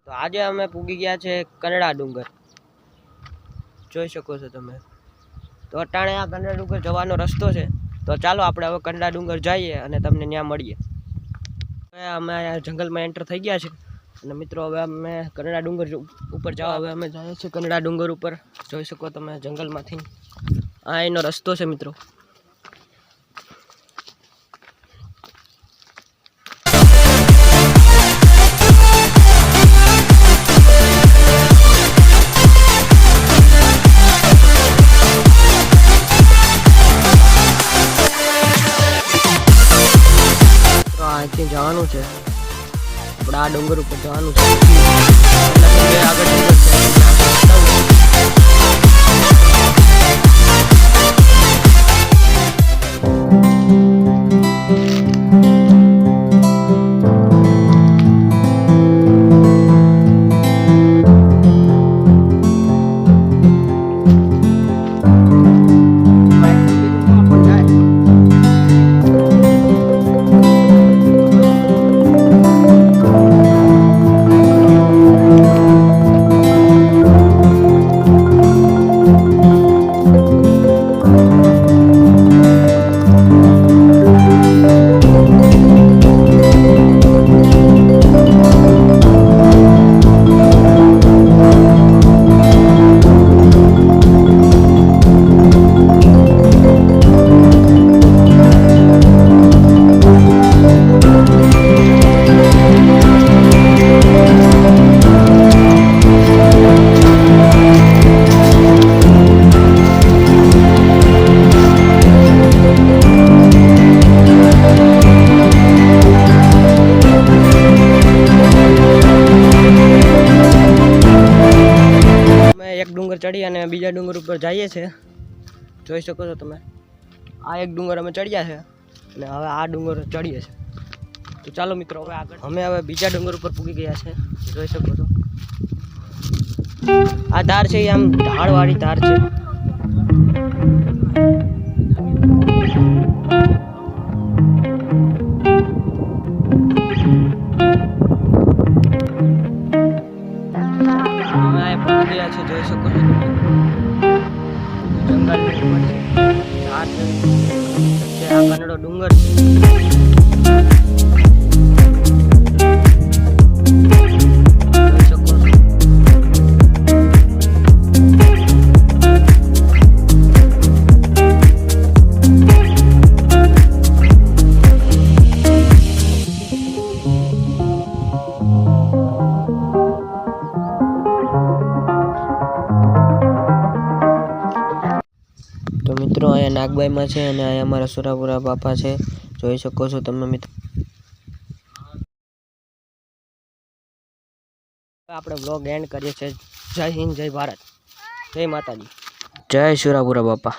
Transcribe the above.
તો આજે અમે પૂગી ગયા છે કનડા ડુંગર, જોઈ શકો છો તમે। તો અટાણે આ કનડા ડુંગર જવાનો રસ્તો છે, તો ચાલો આપણે હવે કનડા ડુંગર જઈએ અને તમને ત્યાં મળીએ। અમે જંગલમાં એન્ટર થઈ ગયા છે અને મિત્રો હવે અમે કનડા ડુંગર ઉપર જવા હવે અમે જઈએ છીએ કનડા ડુંગર ઉપર, જોઈ શકો તમે જંગલમાંથી આ એનો રસ્તો છે મિત્રો। અહીંથી જવાનું છે આપણે આ ડુંગર ઉપર જવાનું છે, આગળ ડુંગર છે। એક ડુંગર ચડી અને બીજા ડુંગર ઉપર જઈએ છે, જોઈ શકો છો તમે। આ એક ડુંગર અમે ચડ્યા છે અને હવે આ ડુંગર ચડીએ છે, તો ચાલો મિત્રો હવે આગળ અમે હવે બીજા ડુંગર ઉપર પૂગી ગયા છે, જોઈ શકો છો। આ ધાર છે એ આમ ઢાળવાળી ધાર છે। જોઈ શકો છો જંગલ છે, આ કનડો ડુંગર છે। તો મિત્રો અહીંયા નાગબાઈમાં છે અને અહીંયા અમારા સુરાપુરા બાપા છે, જોઈ શકો છો તમે મિત્રો। આપણે બ્લોગ એન્ડ કરીએ છીએ। જય હિન્દ, જય ભારત, જય માતાજી, જય સુરાપુરા બાપા।